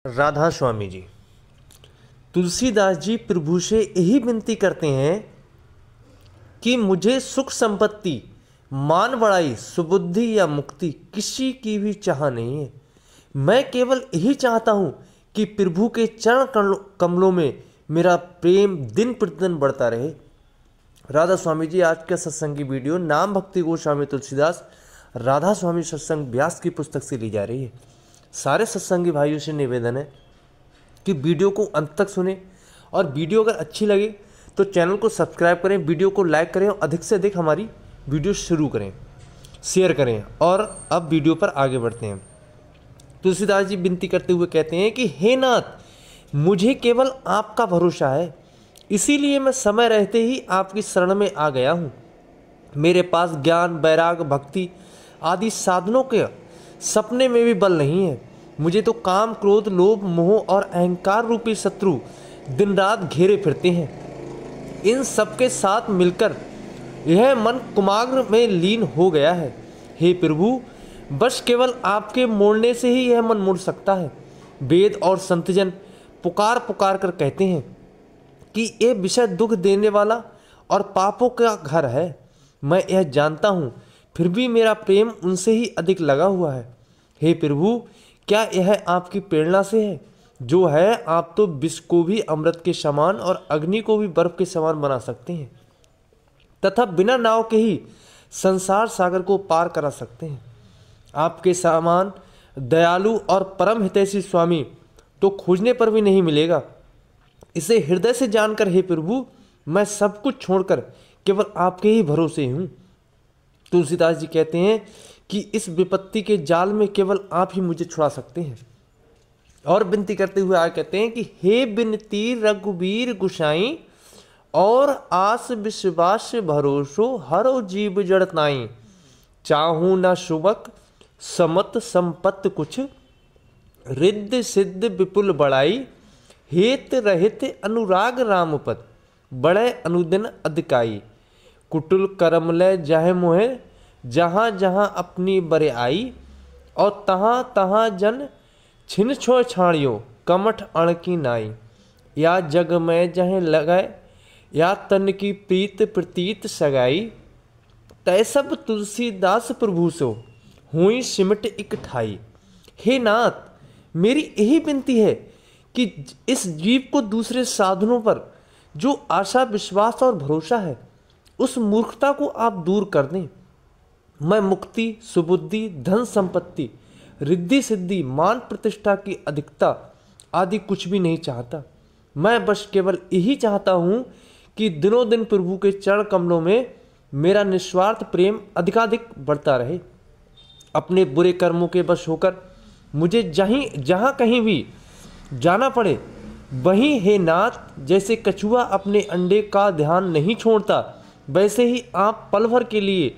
राधा स्वामी जी। तुलसीदास जी प्रभु से यही विनती करते हैं कि मुझे सुख संपत्ति, मान बढ़ाई, सुबुद्धि या मुक्ति किसी की भी चाह नहीं है। मैं केवल यही चाहता हूँ कि प्रभु के चरण कमलों में मेरा प्रेम दिन प्रतिदिन बढ़ता रहे। राधा स्वामी जी आज का सत्संग की वीडियो नाम भक्ति गोस्वामी तुलसीदास राधा स्वामी सत्संग व्यास की पुस्तक से ली जा रही है। सारे सत्संगी भाइयों से निवेदन है कि वीडियो को अंत तक सुने और वीडियो अगर अच्छी लगे तो चैनल को सब्सक्राइब करें, वीडियो को लाइक करें और अधिक से अधिक हमारी वीडियो शुरू करें, शेयर करें। और अब वीडियो पर आगे बढ़ते हैं। तुलसीदास जी विनती करते हुए कहते हैं कि हे नाथ, मुझे केवल आपका भरोसा है, इसीलिए मैं समय रहते ही आपकी शरण में आ गया हूँ। मेरे पास ज्ञान, वैराग, भक्ति आदि साधनों के सपने में भी बल नहीं है। मुझे तो काम, क्रोध, लोभ, मोह और अहंकार रूपी शत्रु दिन रात घेरे फिरते हैं। इन सबके साथ मिलकर यह मन कुमाग्र में लीन हो गया है। हे प्रभु, बस केवल आपके मोड़ने से ही यह मन मुड़ सकता है। वेद और संतजन पुकार पुकार कर कहते हैं कि ये विषय दुख देने वाला और पापों का घर है। मैं यह जानता हूँ, फिर भी मेरा प्रेम उनसे ही अधिक लगा हुआ है। हे प्रभु, क्या यह आपकी प्रेरणा से है? जो है, आप तो विष को भी अमृत के समान और अग्नि को भी बर्फ के समान बना सकते हैं तथा बिना नाव के ही संसार सागर को पार करा सकते हैं। आपके समान दयालु और परम हितैषी स्वामी तो खोजने पर भी नहीं मिलेगा। इसे हृदय से जानकर हे प्रभु, मैं सब कुछ छोड़कर केवल आपके ही भरोसे हूँ। तुलसीदास जी कहते हैं कि इस विपत्ति के जाल में केवल आप ही मुझे छुड़ा सकते हैं। और विनती करते हुए आगे कहते हैं कि हे बिनती रघुबीर गुसाई, और आस विश्वास भरोसो हरो जीव जड़ताई। चाहूँ न शुभक समत संपत्त कुछ, रिद्ध सिद्ध विपुल बड़ाई। हेत रहित अनुराग रामपद, बड़े अनुदिन अधिकाई। कुटुल करमलय जाहे मोहे, जहाँ जहाँ अपनी बरे आई। और तहाँ तहाँ जन छिन छो छाड़ियो, कमठ अण की नाई। या जग में जहें लगाए, या तन की प्रीत प्रतीत सगाई। तय सब तुलसीदास प्रभु सो, हुई सिमट इक ठाई। हे नाथ, मेरी यही विनती है कि इस जीव को दूसरे साधनों पर जो आशा, विश्वास और भरोसा है, उस मूर्खता को आप दूर कर दें। मैं मुक्ति, सुबुद्धि, धन संपत्ति, रिद्धि सिद्धि, मान प्रतिष्ठा की अधिकता आदि कुछ भी नहीं चाहता। मैं बस केवल यही चाहता हूँ कि दिनों दिन प्रभु के चरण कमलों में मेरा निस्वार्थ प्रेम अधिकाधिक बढ़ता रहे। अपने बुरे कर्मों के वश होकर मुझे जहाँ कहीं भी जाना पड़े, वहीं हे नाथ, जैसे कछुआ अपने अंडे का ध्यान नहीं छोड़ता, वैसे ही आप पल भर के लिए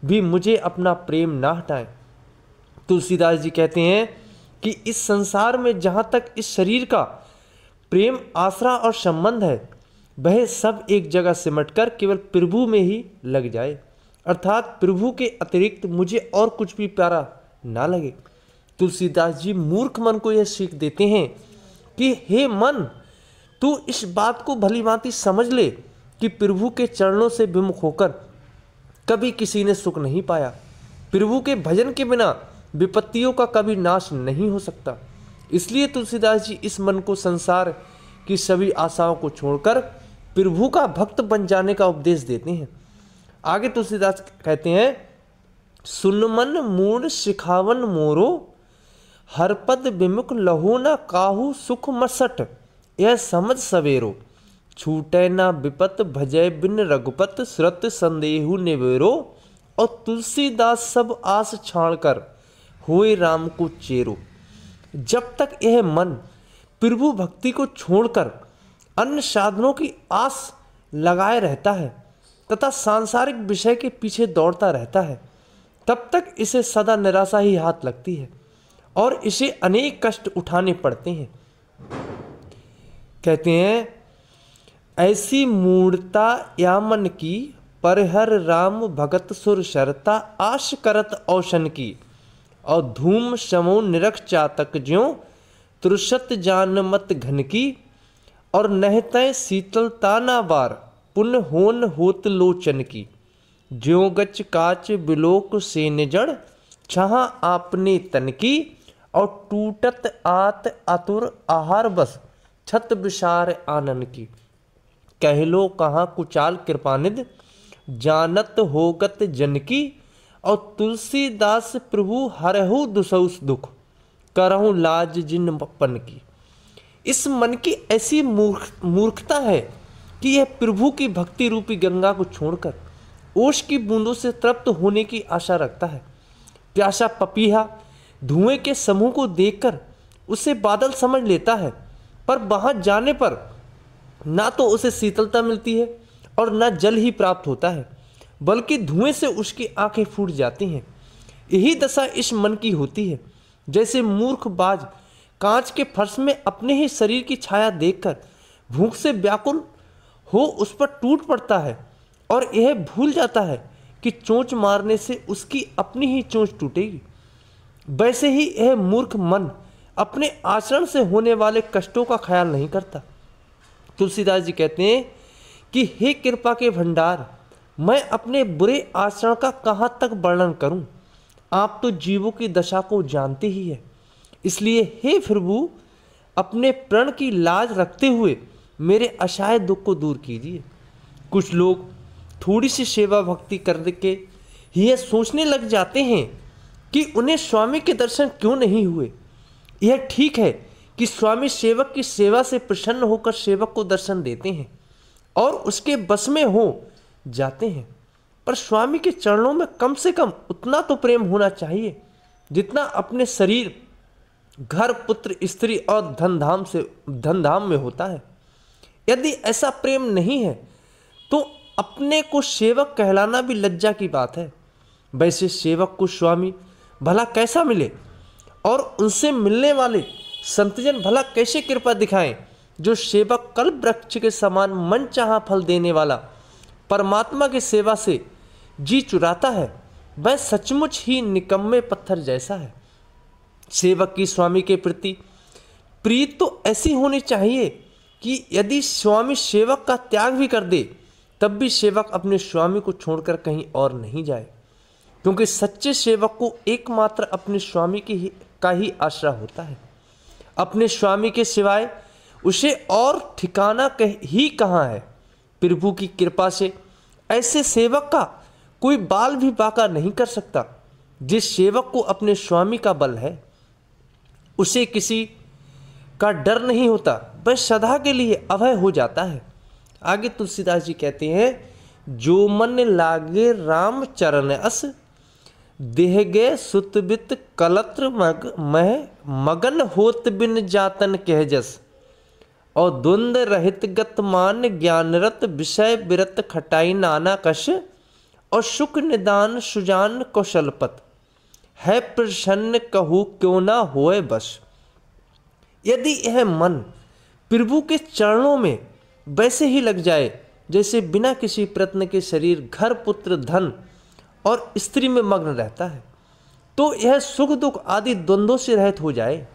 भी मुझे अपना प्रेम ना हटाएं। तुलसीदास जी कहते हैं कि इस संसार में जहाँ तक इस शरीर का प्रेम, आसरा और संबंध है, वह सब एक जगह सिमटकर केवल प्रभु में ही लग जाए, अर्थात प्रभु के अतिरिक्त मुझे और कुछ भी प्यारा ना लगे। तुलसीदास जी मूर्ख मन को यह सीख देते हैं कि हे मन, तू इस बात को भली भांति समझ ले कि प्रभु के चरणों से विमुख होकर कभी किसी ने सुख नहीं पाया। प्रभु के भजन के बिना विपत्तियों का कभी नाश नहीं हो सकता। इसलिए तुलसीदास जी इस मन को संसार की सभी आशाओं को छोड़कर प्रभु का भक्त बन जाने का उपदेश देते हैं। आगे तुलसीदास कहते हैं, सुन मन मूढ़ सिखावन मोरो, हरपद विमुख लहू न काहू सुख मसट। यह समझ सवेरो, छूटे ना विपत, भजय बिन रघुपत, श्रुत संदेहु निवेरो। और तुलसीदास सब आस छाड़ कर होए राम को चेरो। जब तक यह मन प्रभु भक्ति को छोड़कर अन्य साधनों की आस लगाए रहता है तथा सांसारिक विषय के पीछे दौड़ता रहता है, तब तक इसे सदा निराशा ही हाथ लगती है और इसे अनेक कष्ट उठाने पड़ते हैं। कहते हैं, ऐसी मूढ़ता या मन की, परहर राम भगत सुर शरता। आश करत औशन की, और धूम समो निरख चातक ज्यों, तुरसत जान मत घन की, और नहतय शीतलता ना बार, पुण्य होन होत लोचन की। ज्यों गच काच बिलोक से निजड़, छहा आपने तन की, और टूटत आत आतुर आहार बस, छत विसार आनन की। कह लो कहाँ कुचाल कृपानिध, जानत होगत जन की, और तुलसीदास प्रभु हरहु दुसौस दुख, करहु लाज जिन पन की। इस मन की ऐसी मूर्खता है कि यह प्रभु की भक्ति रूपी गंगा को छोड़कर ओश की बूंदों से तृप्त होने की आशा रखता है। प्यासा पपीहा धुएं के समूह को देखकर उसे बादल समझ लेता है, पर वहां जाने पर ना तो उसे शीतलता मिलती है और ना जल ही प्राप्त होता है, बल्कि धुएं से उसकी आंखें फूट जाती हैं। यही दशा इस मन की होती है। जैसे मूर्ख बाज कांच के फर्श में अपने ही शरीर की छाया देखकर भूख से व्याकुल हो उस पर टूट पड़ता है, और यह भूल जाता है कि चोंच मारने से उसकी अपनी ही चोंच टूटेगी। वैसे ही यह मूर्ख मन अपने आचरण से होने वाले कष्टों का ख्याल नहीं करता। तुलसीदास जी कहते हैं कि हे कृपा के भंडार, मैं अपने बुरे आचरण का कहाँ तक वर्णन करूं? आप तो जीवों की दशा को जानते ही है। इसलिए हे प्रभु, अपने प्रण की लाज रखते हुए मेरे असहाय दुख को दूर कीजिए। कुछ लोग थोड़ी सी सेवा भक्ति करके ही यह सोचने लग जाते हैं कि उन्हें स्वामी के दर्शन क्यों नहीं हुए। यह ठीक है कि स्वामी सेवक की सेवा से प्रसन्न होकर सेवक को दर्शन देते हैं और उसके बस में हो जाते हैं, पर स्वामी के चरणों में कम से कम उतना तो प्रेम होना चाहिए जितना अपने शरीर, घर, पुत्र, स्त्री और धनधाम में होता है। यदि ऐसा प्रेम नहीं है तो अपने को सेवक कहलाना भी लज्जा की बात है। वैसे सेवक को स्वामी भला कैसा मिले, और उनसे मिलने वाले संतजन भला कैसे कृपा दिखाएं? जो सेवक कल्प वृक्ष के समान मन चाहा फल देने वाला परमात्मा की सेवा से जी चुराता है, वह सचमुच ही निकम्मे पत्थर जैसा है। सेवक की स्वामी के प्रति प्रीत तो ऐसी होनी चाहिए कि यदि स्वामी सेवक का त्याग भी कर दे तब भी सेवक अपने स्वामी को छोड़कर कहीं और नहीं जाए, क्योंकि सच्चे सेवक को एकमात्र अपने स्वामी का ही आश्रय होता है। अपने स्वामी के सिवाय उसे और ठिकाना ही कहाँ है। प्रभु की कृपा से ऐसे सेवक का कोई बाल भी बांका नहीं कर सकता। जिस सेवक को अपने स्वामी का बल है उसे किसी का डर नहीं होता, वह सदा के लिए अभय हो जाता है। आगे तुलसीदास जी कहते हैं, जो मन लागे राम चरण अस, देह गे सुतबित कलत्र मगन होत बिन जातन कह जस, और द्वंद रहित गत मान ज्ञानरत विषय बिरत खटाई नाना कश, और सुख निदान सुजान कौशलपत, है प्रसन्न कहू क्यों ना होए बस। यदि यह मन प्रभु के चरणों में वैसे ही लग जाए जैसे बिना किसी प्रयत्न के शरीर, घर, पुत्र, धन और स्त्री में मग्न रहता है, तो यह सुख दुख आदि द्वंद्वों से रहित हो जाए,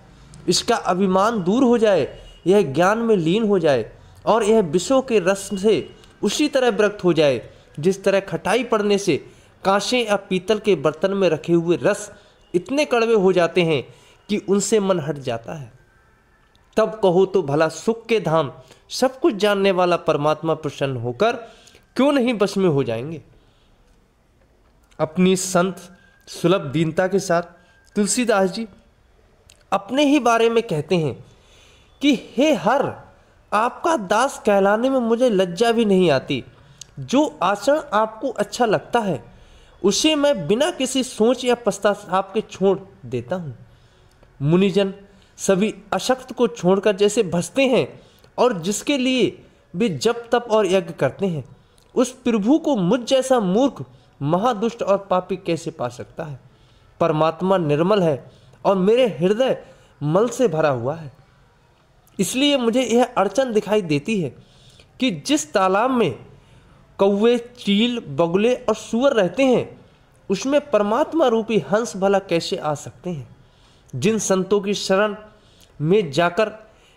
इसका अभिमान दूर हो जाए, यह ज्ञान में लीन हो जाए, और यह विषयों के रस से उसी तरह विरक्त हो जाए जिस तरह खटाई पड़ने से कांसे या पीतल के बर्तन में रखे हुए रस इतने कड़वे हो जाते हैं कि उनसे मन हट जाता है। तब कहो तो भला सुख के धाम सब कुछ जानने वाला परमात्मा प्रसन्न होकर क्यों नहीं बस में हो जाएंगे। अपनी संत सुलभ दीनता के साथ तुलसीदास जी अपने ही बारे में कहते हैं कि हे हर, आपका दास कहलाने में मुझे लज्जा भी नहीं आती। जो आचरण आपको अच्छा लगता है उसे मैं बिना किसी सोच या पश्चाताप के छोड़ देता हूँ। मुनिजन सभी अशक्त को छोड़कर जैसे भसते हैं और जिसके लिए वे जप तप और यज्ञ करते हैं, उस प्रभु को मुझ जैसा मूर्ख, महादुष्ट और पापी कैसे पा सकता है। परमात्मा निर्मल है और मेरे हृदय मल से भरा हुआ है। इसलिए मुझे यह अड़चन दिखाई देती है कि जिस तालाब में कौवे, चील, बगुले और सूअर रहते हैं उसमें परमात्मा रूपी हंस भला कैसे आ सकते हैं। जिन संतों की शरण में जाकर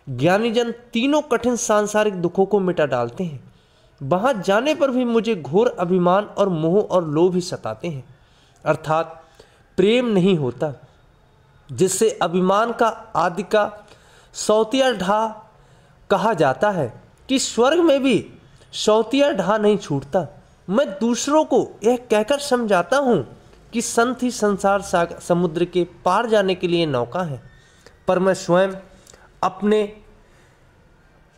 ज्ञानीजन तीनों कठिन सांसारिक दुखों को मिटा डालते हैं। वहां जाने पर भी मुझे घोर अभिमान और मोह और लोभ ही सताते हैं, अर्थात प्रेम नहीं होता, जिससे अभिमान का आदि का सौतिया ढा कहा जाता है कि स्वर्ग में भी सौतिया ढा नहीं छूटता। मैं दूसरों को यह कहकर समझाता हूँ कि संत ही संसार समुद्र के पार जाने के लिए नौका है, पर मैं स्वयं अपने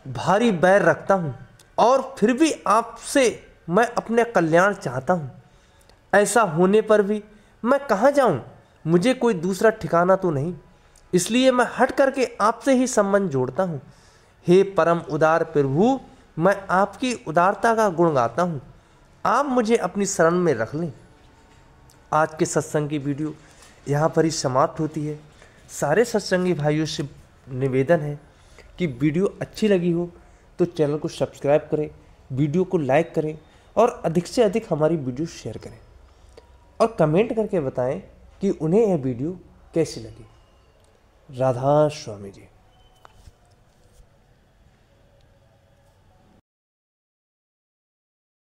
भारी बैर रखता हूँ और फिर भी आपसे मैं अपने कल्याण चाहता हूँ। ऐसा होने पर भी मैं कहाँ जाऊँ? मुझे कोई दूसरा ठिकाना तो नहीं, इसलिए मैं हट करके आपसे ही संबंध जोड़ता हूँ। हे परम उदार प्रभु, मैं आपकी उदारता का गुण गाता हूँ, आप मुझे अपनी शरण में रख लें। आज के सत्संग की वीडियो यहाँ पर ही समाप्त होती है। सारे सत्संगी भाइयों से निवेदन है कि वीडियो अच्छी लगी हो तो चैनल को सब्सक्राइब करें, वीडियो को लाइक करें और अधिक से अधिक हमारी वीडियो शेयर करें और कमेंट करके बताएं कि उन्हें यह वीडियो कैसी लगी। राधा स्वामी जी।